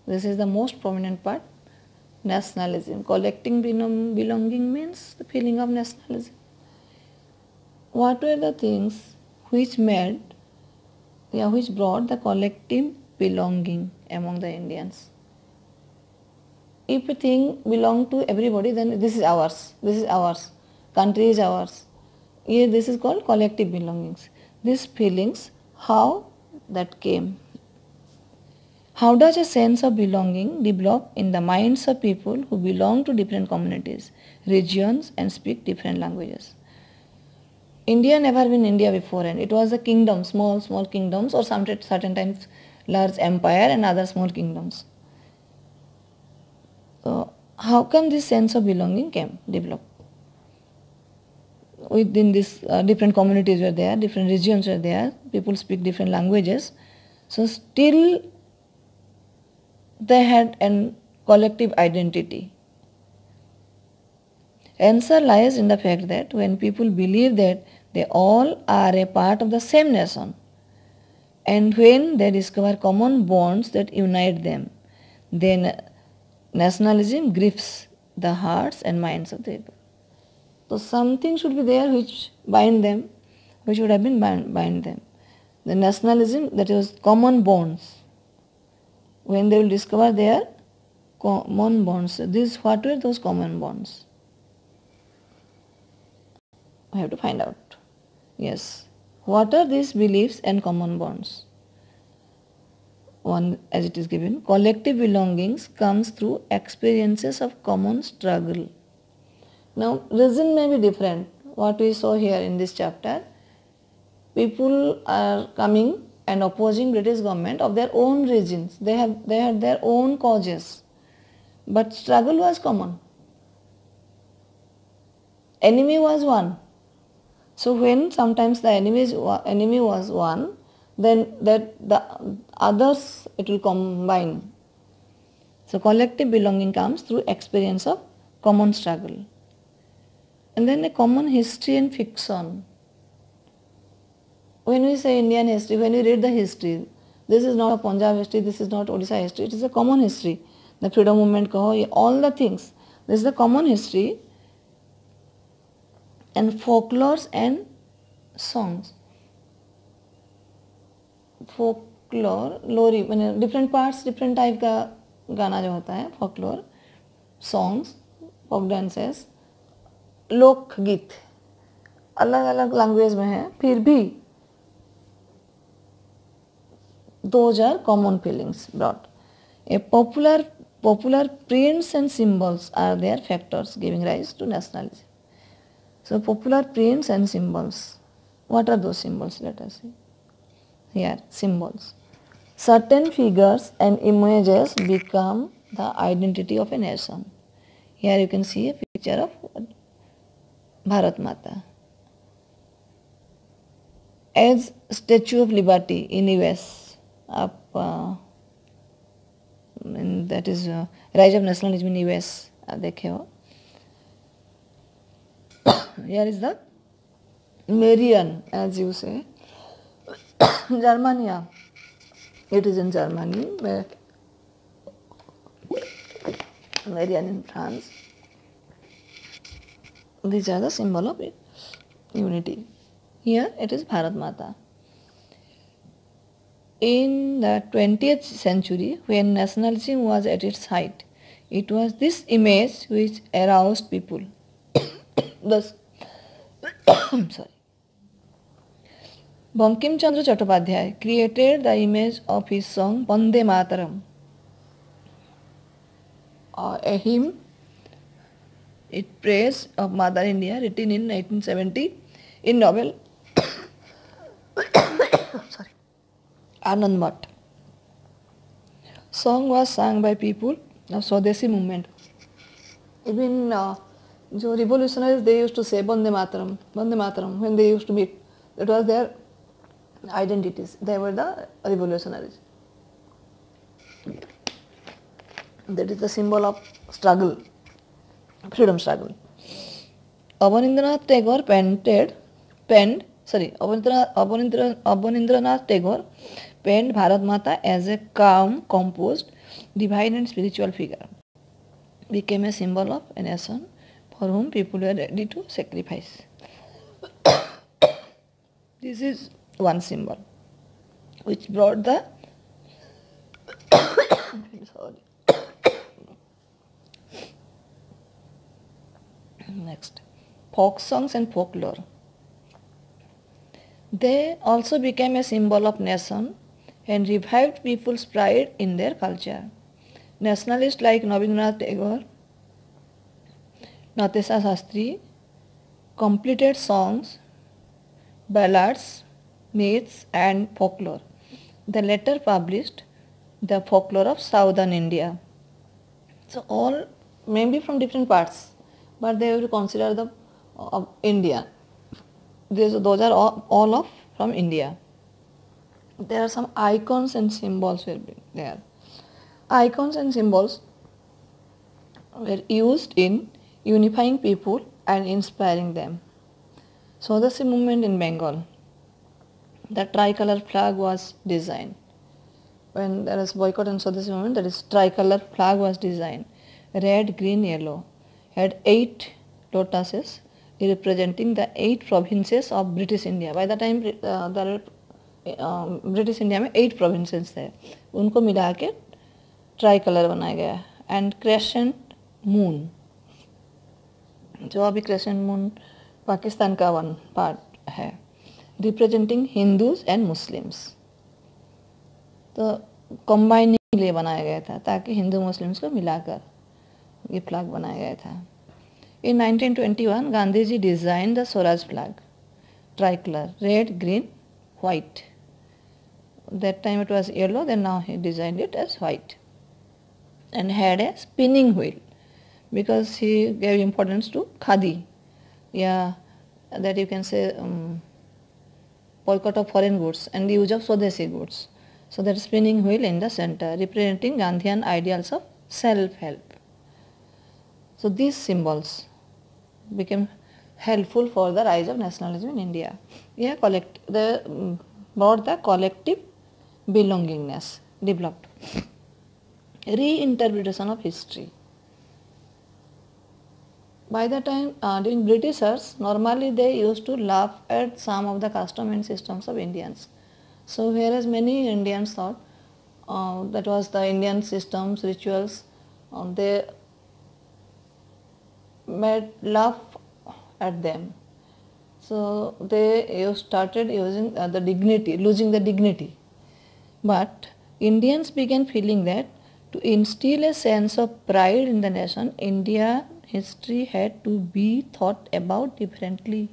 This is the most prominent part. Nationalism. Collecting belonging means the feeling of nationalism. What were the things which which brought the collective belonging among the Indians? If a thing belongs to everybody, then this is ours, country is ours. Yeah, this is called collective belongings. These feelings, how that came? How does a sense of belonging develop in the minds of people who belong to different communities, regions and speak different languages? India never been India before, and it was a kingdom, small kingdoms, or certain times large empire and other small kingdoms. So how come this sense of belonging developed? Within this different communities were there, different regions were there, people speak different languages. So still they had a collective identity. Answer lies in the fact that when people believe that they all are a part of the same nation, and when they discover common bonds that unite them, then nationalism grips the hearts and minds of the people. So something should be there which bind them, which would have been bind them. The nationalism, that is common bonds. When they will discover their common bonds, what were those common bonds? I have to find out. Yes. What are these beliefs and common bonds? One, as it is given, collective belongings comes through experiences of common struggle. Now, reason may be different. What we saw here in this chapter, people are coming and opposing British government of their own reasons. They had their own causes, but struggle was common. Enemy was one. So when sometimes the enemy was one, then that the others it will combine. So collective belonging comes through experience of common struggle. And then a common history and fiction. When we say Indian history, when we read the history, this is not a Punjab history, this is not Odisha history, it is a common history. The freedom movement, all the things. This is the common history. And folklores and songs. Folklore, लोरी मैंने different parts, different type का गाना जो होता है, folklore, songs, folk dances, लोकगीत, अलग अलग language में है, फिर भी those are common feelings brought. A popular prints and symbols are their factors giving rise to nationalism. So popular prints and symbols. What are those symbols? Let us see. Here, symbols. Certain figures and images become the identity of a nation. Here you can see a picture of Bharat Mata. As Statue of Liberty in US, that is Rise of Nationalism in US. देखे हो. Here is the Marian, as you say. Germania. It is in Germany. Marian in France. These are the symbol of unity. Here it is Bharat Mata. In the 20th century, when nationalism was at its height, it was this image which aroused people. Thus, Bankim Chandra Chattopadhyay created the image of his song Vande Mataram. A hymn, it praise of Mother India, written in 1970 in novel Anand Math. Song was sung by people of Swadeshi movement. Even जो revolutionaries, they used to say Vande Mataram when they used to meet. That was their identities. They were the revolutionaries. That is the symbol of struggle, freedom struggle. Abanindranath Tagore Abanindranath Tagore penned Bharat Mata as a calm, composed, divine and spiritual figure, became a symbol of a nation for whom people were ready to sacrifice. This is one symbol which brought the sorry. Next, folk songs and folklore. They also became a symbol of nation and revived people's pride in their culture. Nationalists like Rabindranath Tagore, Natesa Shastri completed songs, ballads, myths and folklore. The latter published the folklore of southern India. So all maybe from different parts, but they will consider the India. Those are all of from India. There are some icons and symbols will be there. Icons and symbols were used in unifying people and inspiring them. Swadesi movement in Bengal. The tricolor flag was designed. When there was boycott and Swadesi movement, that is tricolor flag was designed. Red, green, yellow. Had 8 lotuses representing the 8 provinces of British India. By the time British India में 8 provinces थे, उनको मिला के try colour बनाया गया. And crescent moon, जो अभी crescent moon Pakistan का वन पार्ट है, रिप्रेजेंटिंग हिंदूज एंड मुस्लिम्स. तो कंबाइनिंग के लिए बनाया गया था ताकि हिंदू मुस्लिम्स को मिलाकर ये फ्लैग बनाया गया था. In 1921, Gandhiji designed the Swaraj flag, tricolor, red, green, white. That time it was yellow, then now he designed it as white. And had a spinning wheel because he gave importance to khadi. Yeah, that you can say boycott of foreign goods and the use of Swadesi goods. So that spinning wheel in the center representing Gandhian ideals of self-help. So these symbols became helpful for the rise of nationalism in India. Yeah, brought the collective belongingness, developed. Reinterpretation of history. By the time during Britishers, normally they used to laugh at some of the custom and systems of Indians. So whereas many Indians thought that was the Indian systems, rituals, they made laugh at them. So they started using the dignity, losing the dignity. But Indians began feeling that to instill a sense of pride in the nation, India history had to be thought about differently.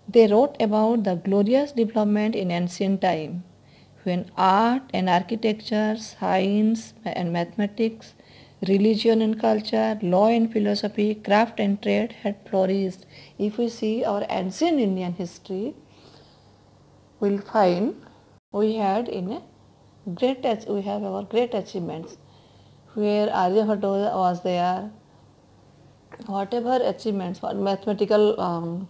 They wrote about the glorious development in ancient time, when art and architecture, science and mathematics, religion and culture, law and philosophy, craft and trade had flourished. If we see our ancient Indian history, we will find we have our great achievements, where Aryabhatta was there. Whatever achievements, mathematical,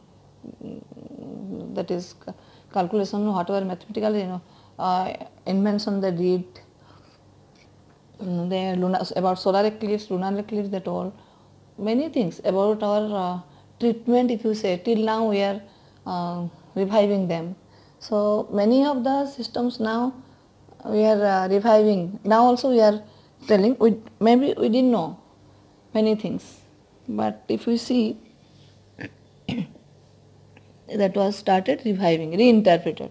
that is calculation, whatever mathematical invention they did. About solar eclipse, lunar eclipse, they told many things about our treatment. If you say till now we are reviving them. So many of the systems now we are reviving. Now also we are telling, maybe we didn't know many things, but if we see that was started reviving, reinterpreted.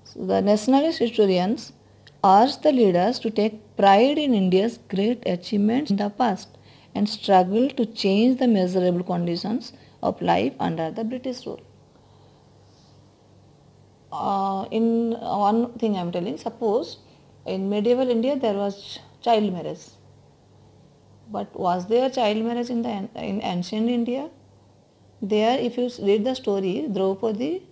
So the nationalist historians urged the leaders to take pride in India's great achievements in the past and struggle to change the miserable conditions of life under the British rule. In one thing I am telling, suppose in medieval India there was child marriage, but was there child marriage in ancient India? There, if you read the story, Draupadi,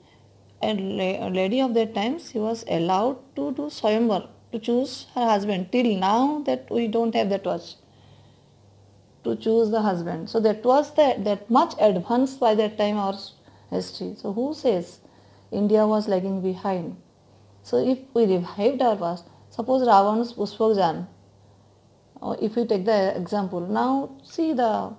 a lady of that time, she was allowed to do swayamvar, to choose her husband. Till now that we don't have that much to choose the husband. So that was that much advanced by that time our history. So who says India was lagging behind? So if we revived our past, Suppose Ravan's Pushpak Jan. If we take the example, now see that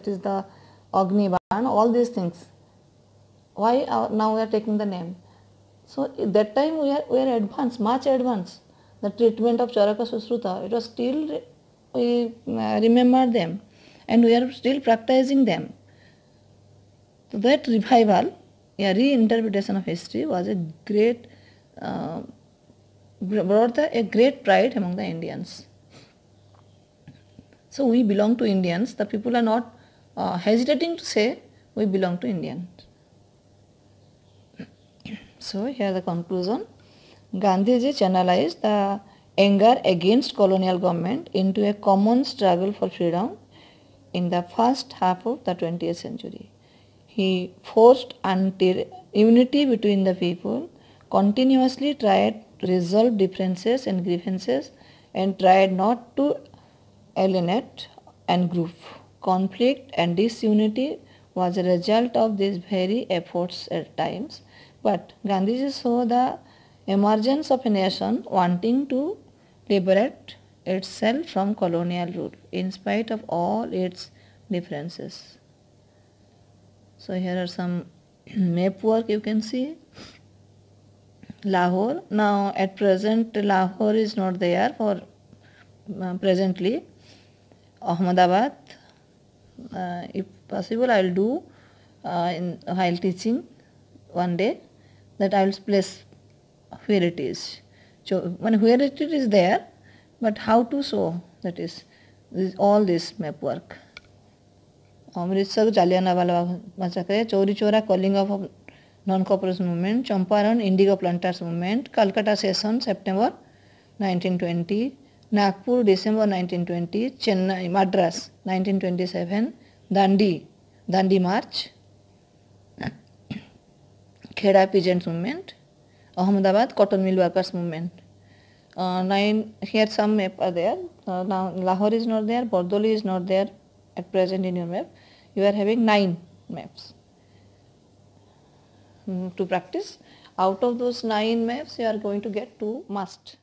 is the Agniban, all these things. Why now we are taking the name? So at that time we are advanced, much advanced. The treatment of Charaka Susruta, it was still, we remember them and we are still practicing them. So that revival, a reinterpretation of history was a great, brought a great pride among the Indians. So we belong to Indians. The people are not hesitating to say we belong to Indians. So here the conclusion. Gandhiji channelized the anger against colonial government into a common struggle for freedom in the first half of the 20th century. He forced unity between the people, continuously tried to resolve differences and grievances, and tried not to alienate and group. Conflict and disunity was a result of these very efforts at times, but Gandhiji saw the emergence of a nation wanting to liberate itself from colonial rule in spite of all its differences. So here are some map work you can see. Lahore, now at present Lahore is not there for presently. Ahmedabad, if possible I will do while teaching one day, that I will place where it is. So where it is there, but how to show, that is all this map work. Amritsar, Jallianwala massacre, Chauri Chaura, calling off of non-cooperation movement, Champaran, Indigo planters movement, Calcutta session, September 1920, Nagpur, December 1920, Chennai, Madras, 1927, Dandi March, Kheda Peasants movement, Ahmedabad, Cotton Mill Workers movement. Here some map are there. Now Lahore is not there, Bardoli is not there at present in your map. You are having 9 maps to practice. Out of those 9 maps, you are going to get 2 must.